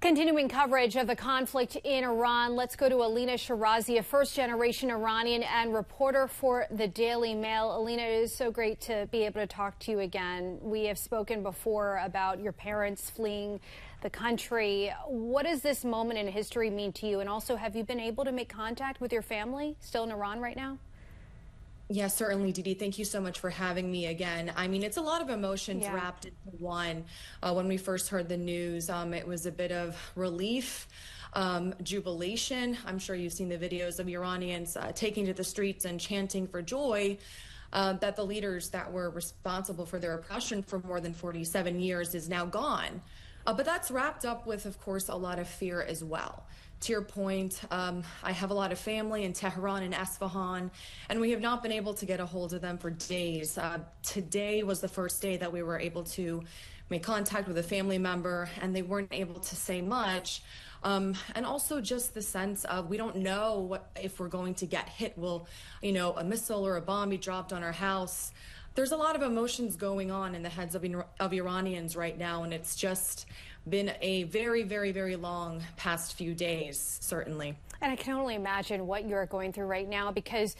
Continuing coverage of the conflict in Iran, let's go to Elina Shirazi, a first-generation Iranian and reporter for the Daily Mail. Elina, it is so great to be able to talk to you again. We have spoken before about your parents fleeing the country. What does this moment in history mean to you? And also, have you been able to make contact with your family still in Iran right now? Yes, certainly, Didi. Thank you so much for having me again. I mean, it's a lot of emotions wrapped into one. When we first heard the news, it was a bit of relief, jubilation. I'm sure you've seen the videos of Iranians taking to the streets and chanting for joy that the leaders that were responsible for their oppression for more than 47 years is now gone. But that's wrapped up with, of course, a lot of fear as well. To your point, I have a lot of family in Tehran and Esfahan, and we have not been able to get a hold of them for days. Today was the first day that we were able to make contact with a family member, and they weren't able to say much. And also just the sense of we don't know if we're going to get hit. Will, a missile or a bomb be dropped on our house? There's a lot of emotions going on in the heads of Iranians right now, and it's just been a very, very, very long past few days, certainly. And I can only imagine what you're going through right now, because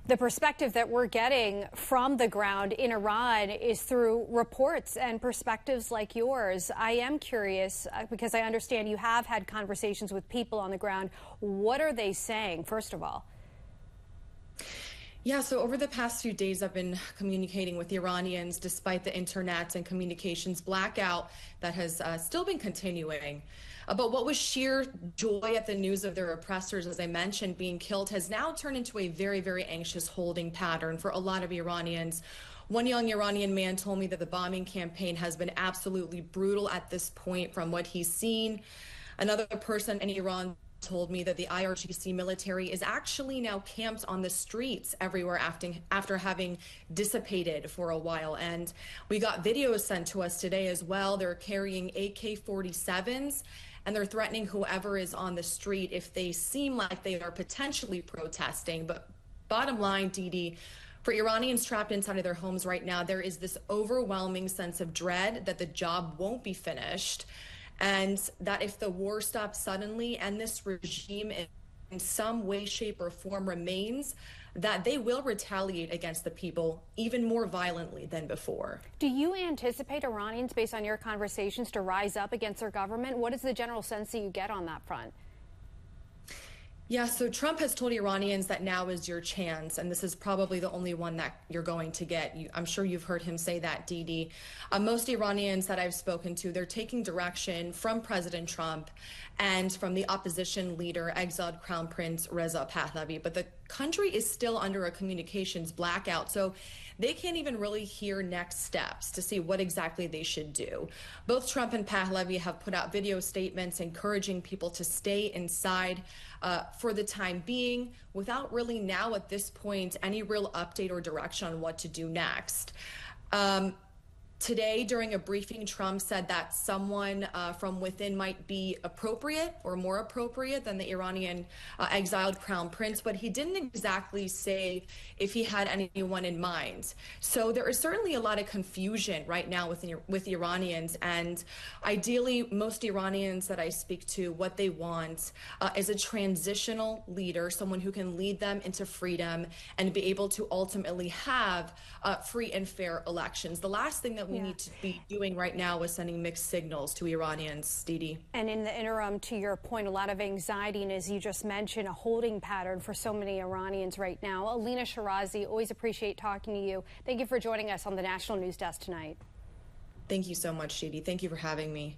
the perspective that we're getting from the ground in Iran is through reports and perspectives like yours. I am curious, because I understand you have had conversations with people on the ground. What are they saying, first of all? Yeah, so over the past few days, I've been communicating with Iranians despite the internet and communications blackout that has still been continuing. But what was sheer joy at the news of their oppressors, as I mentioned, being killed, has now turned into a very, very anxious holding pattern for a lot of Iranians. One young Iranian man told me that the bombing campaign has been absolutely brutal at this point from what he's seen. Another person in Iran told me that the IRGC military is actually now camped on the streets everywhere after having dissipated for a while. And we got videos sent to us today as well. They're carrying AK-47s, and they're threatening whoever is on the street if they seem like they are potentially protesting. But bottom line, Didi, for Iranians trapped inside of their homes right now, there is this overwhelming sense of dread that the job won't be finished, and that if the war stops suddenly and this regime in some way, shape, or form remains, that they will retaliate against the people even more violently than before. Do you anticipate Iranians, based on your conversations, to rise up against their government? What is the general sense that you get on that front? Yeah, so Trump has told Iranians that now is your chance, and this is probably the only one that you're going to get. I'm sure you've heard him say that, Didi. Most Iranians that I've spoken to, they're taking direction from President Trump and from the opposition leader, exiled Crown Prince Reza Pahlavi. But the country is still under a communications blackout, so they can't even really hear next steps to see what exactly they should do. Both Trump and Pahlavi have put out video statements encouraging people to stay inside for the time being, without really now at this point any real update or direction on what to do next. Today, during a briefing, Trump said that someone from within might be appropriate or more appropriate than the Iranian exiled crown prince, but he didn't exactly say if he had anyone in mind. So there is certainly a lot of confusion right now with Iranians, and ideally, most Iranians that I speak to, what they want is a transitional leader, someone who can lead them into freedom and be able to ultimately have free and fair elections. The last thing that we need to be doing right now is sending mixed signals to Iranians, Didi. And in the interim, to your point, a lot of anxiety, and as you just mentioned, a holding pattern for so many Iranians right now. Elina Shirazi, always appreciate talking to you. Thank you for joining us on the National News Desk tonight. Thank you so much, Didi. Thank you for having me.